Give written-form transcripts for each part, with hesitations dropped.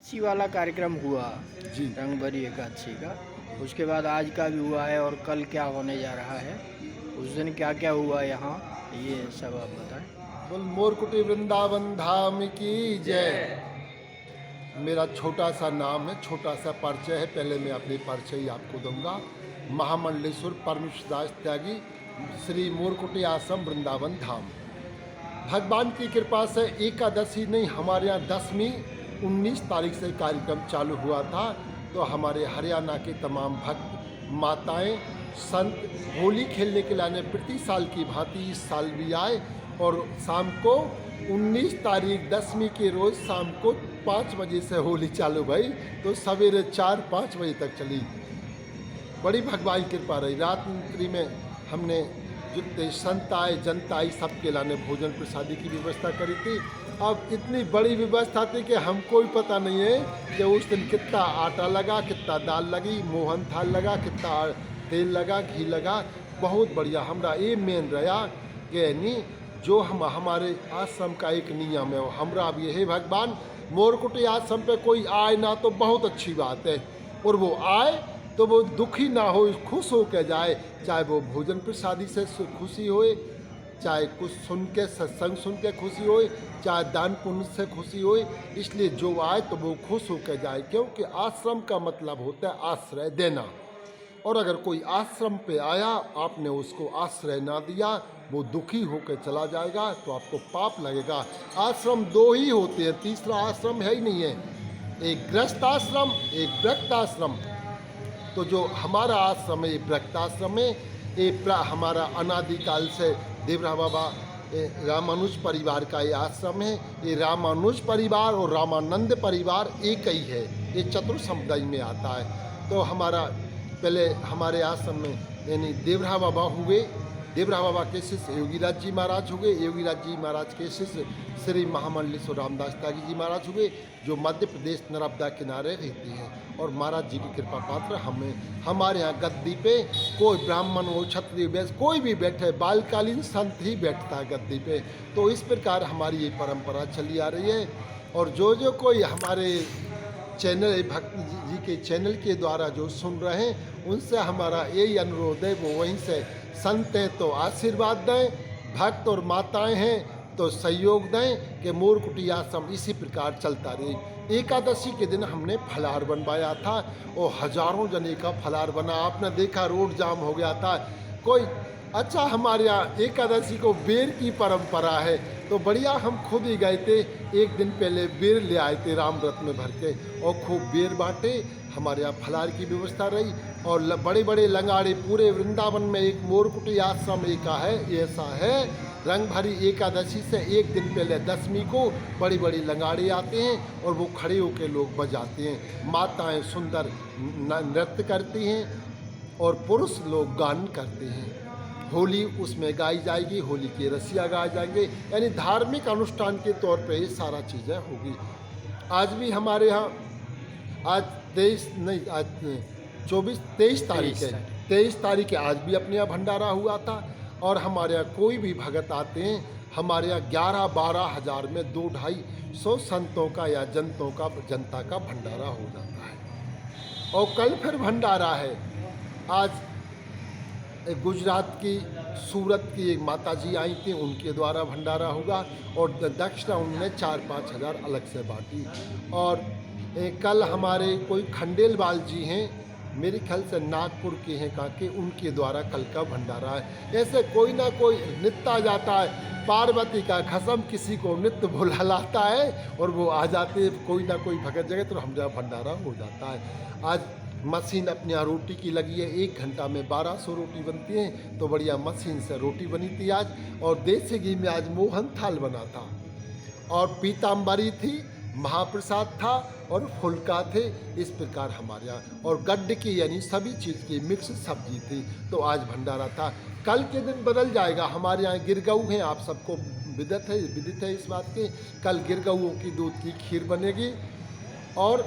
एकादशी वाला कार्यक्रम हुआ, जी। रंगभरी एकादशी का। उसके बाद आज का भी हुआ है और कल क्या होने जा रहा है, उस दिन क्या क्या हुआ यहाँ, ये सब आप बताएं। बोल मोरकुटी वृंदावन धाम की जय। मेरा छोटा सा नाम है, छोटा सा परिचय है। पहले मैं अपनी परिचय ही आपको दूंगा। महामंडलेश्वर परमेश्वरदास त्यागी, श्री मोरकुटी आश्रम वृंदावन धाम। भगवान की कृपा से एकादशी नहीं, हमारे यहाँ 10वीं 19 तारीख से कार्यक्रम चालू हुआ था। तो हमारे हरियाणा के तमाम भक्त माताएं संत होली खेलने के लिए प्रति साल की भांति इस साल भी आए और शाम को 19 तारीख 10वीं के रोज़ शाम को 5 बजे से होली चालू भई, तो सवेरे 4-5 बजे तक चली। बड़ी भगवान की कृपा रही। रात्रि में हमने जितने संत आए जनता आई सबके लाने भोजन प्रसादी की व्यवस्था करी थी। अब इतनी बड़ी व्यवस्था थी कि हमको भी पता नहीं है कि उस दिन कितना आटा लगा, कितना दाल लगी, मोहन थाल लगा, कितना तेल लगा, घी लगा। बहुत बढ़िया। हमरा ये मेन रहा कि यानी जो हम हमारे आश्रम का एक नियम है, हमरा अब ये है भगवान मोरकुटी आश्रम पे कोई आए ना तो बहुत अच्छी बात है, और वो आए तो वो दुखी ना हो, खुश हो के जाए। चाहे वो भोजन प्रसादी से खुशी होए, चाहे कुछ सुन के सत्संग सुन के खुशी होए, चाहे दान पुण्य से खुशी होए। इसलिए जो आए तो वो खुश हो के जाए, क्योंकि आश्रम का मतलब होता है आश्रय देना। और अगर कोई आश्रम पे आया, आपने उसको आश्रय ना दिया, वो दुखी होकर चला जाएगा तो आपको पाप लगेगा। आश्रम 2 ही होते हैं, तीसरा आश्रम है ही नहीं है। एक गृहस्थ आश्रम, एक वृक्त आश्रम। तो जो हमारा आश्रम है ये वृक्षाश्रम है। ये हमारा अनादिकाल से देवरा बाबा रामानुज परिवार का ये आश्रम है। ये रामानुज परिवार और रामानंद परिवार एक ही है, ये चतुर समुदाय में आता है। तो हमारा पहले हमारे आश्रम में यानी देवरा बाबा हुए, देवरा बाबा के शिष्य योगीराज जी महाराज हुए, योगीराज जी महाराज के शिष्य श्री महामंडलेश्वर रामदास त्यागी जी महाराज हुए, जो मध्य प्रदेश नर्मदा किनारे रहते हैं। और महाराज जी की कृपा पात्र हमें हमारे यहाँ गद्दी पे कोई ब्राह्मण हो, क्षत्रिय वैश्य कोई भी बैठे, बालकालीन संत ही बैठता है गद्दी पे। तो इस प्रकार हमारी ये परंपरा चली आ रही है। और जो कोई हमारे चैनल भक्त जी के चैनल के द्वारा जो सुन रहे हैं, उनसे हमारा यही अनुरोध है, वो वहीं से संत हैं तो आशीर्वाद दें, भक्त और माताएं हैं तो सहयोग दें कि मोरकुटी आश्रम इसी प्रकार चलता रहे। एकादशी के दिन हमने फलाहार बनवाया था और हजारों जने का फलाहार बना। आपने देखा रोड जाम हो गया था। कोई अच्छा, हमारे यहाँ एकादशी को बेर की परंपरा है, तो बढ़िया हम खुद ही गए थे। एक दिन पहले बेर ले आए थे रामरथ में भर के और खूब बेर बांटे। हमारे यहाँ फलाहार की व्यवस्था रही और बड़े बड़े लंगाड़े पूरे वृंदावन में एक मोरकुटी आश्रम एक है, ऐसा है। रंग भरी एकादशी से एक दिन पहले 10वीं को बड़ी बड़ी लंगाड़े आते हैं और वो खड़े होकर लोग बजाते हैं। माताएं सुंदर नृत्य करती हैं और पुरुष लोग गान करते हैं। होली उसमें गाई जाएगी, होली की रसिया गाए जाएंगे, यानी धार्मिक अनुष्ठान के तौर पे ये सारा चीज़ें होगी। आज भी हमारे यहाँ आज 23 तारीख है। 23 तारीख है, आज भी अपने यहाँ भंडारा हुआ था। और हमारे यहाँ कोई भी भगत आते हैं, हमारे यहाँ 11-12 हज़ार में 2-250 संतों का या जनता का भंडारा हो जाता है। और कल फिर भंडारा है। आज गुजरात की सूरत की एक माता जी आई थी, उनके द्वारा भंडारा होगा और दक्षिणा उन्होंने 4-5 हज़ार अलग से बांटी। और कल हमारे कोई खंडेलवाल जी हैं, मेरे ख्याल से नागपुर के हैं काके, उनके द्वारा कल का भंडारा है। ऐसे कोई ना कोई नित्य आ जाता है। पार्वती का खसम किसी को नित्य बुला लाता है और वो आ जाते हैं, कोई ना कोई भगत जगह, तो हमारा भंडारा हो जाता है। आज मशीन अपने यहाँ रोटी की लगी है, 1 घंटा में 1200 रोटी बनती है, तो बढ़िया मशीन से रोटी बनी थी आज। और देसी घी में आज मोहन थाल बना था और पीताम्बरी थी, महाप्रसाद था और फुलका थे। इस प्रकार हमारे यहाँ और गड्ढ की यानी सभी चीज़ की मिक्स सब्जी थी। तो आज भंडारा था। कल के दिन बदल जाएगा। हमारे यहाँ गिरगऊ हैं, आप सबको विदित है इस बात की। कल गिरगऊओं की दूध की खीर बनेगी और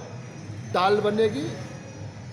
दाल बनेगी,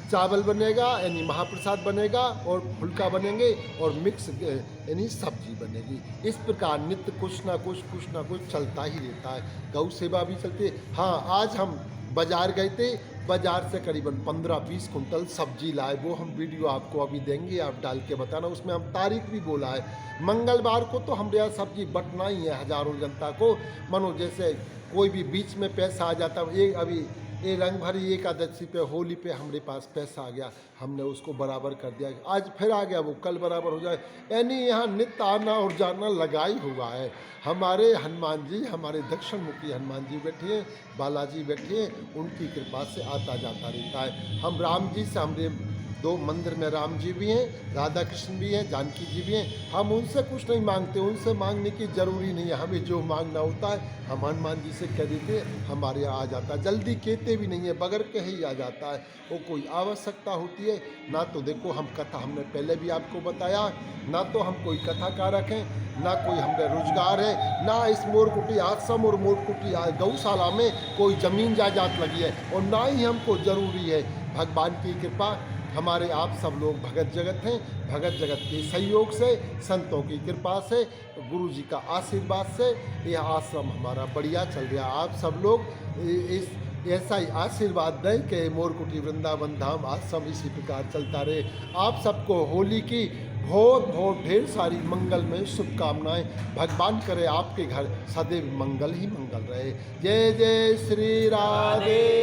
चावल बनेगा यानी महाप्रसाद बनेगा और फुलका बनेंगे और मिक्स यानी सब्जी बनेगी। इस प्रकार नित्य कुछ ना कुछ चलता ही रहता है। गौ सेवा भी चलती है। हाँ, आज हम बाजार गए थे, बाजार से करीबन 15-20 कुंटल सब्जी लाए। वो हम वीडियो आपको अभी देंगे, आप डाल के बताना। उसमें हम तारीख भी बोला है। मंगलवार को तो हमारे यहाँ सब्जी बंटना ही है हज़ारों जनता को। मानो जैसे कोई भी बीच में पैसा आ जाता है, ये अभी ये रंग भरी एकादशी पे, होली पे हमारे पास पैसा आ गया, हमने उसको बराबर कर दिया। आज फिर आ गया, वो कल बराबर हो जाए। यानी यहाँ नित्य आना और जाना लगा ही हुआ है। हमारे हनुमान जी, हमारे दक्षिण मुखी हनुमान जी बैठे हैं, बालाजी बैठे हैं, उनकी कृपा से आता जाता रहता है। हम राम जी से, हमारे 2 मंदिर में राम जी भी हैं, राधा कृष्ण भी हैं, जानकी जी भी हैं। हम उनसे कुछ नहीं मांगते, उनसे मांगने की ज़रूरी नहीं है। हमें जो मांगना होता है हम हनुमान जी से कह देते, हमारे यहाँ आ जाता है। जल्दी कहते भी नहीं है, बगैर कहे ही आ जाता है। वो कोई आवश्यकता होती है ना। तो देखो हम कथा, हमने पहले भी आपको बताया, ना तो हम कोई कथाकारक हैं, ना कोई हमारे रोजगार है, ना इस मोरकुटी आश्रम और मोरकुटी गौशाला में कोई ज़मीन जायदाद लगी है, और ना ही हमको ज़रूरी है। भगवान की कृपा, हमारे आप सब लोग भगत जगत हैं। भगत जगत के सहयोग से, संतों की कृपा से, गुरु जी का आशीर्वाद से यह आश्रम हमारा बढ़िया चल रहा है। आप सब लोग इस ऐसा ही आशीर्वाद दें कि मोरकुटी वृंदावन धाम आश्रम इसी प्रकार चलता रहे। आप सबको होली की बहुत बहुत ढेर सारी मंगलमय शुभकामनाएं। भगवान करे आपके घर सदैव मंगल ही मंगल रहे। जय जय श्री राधे।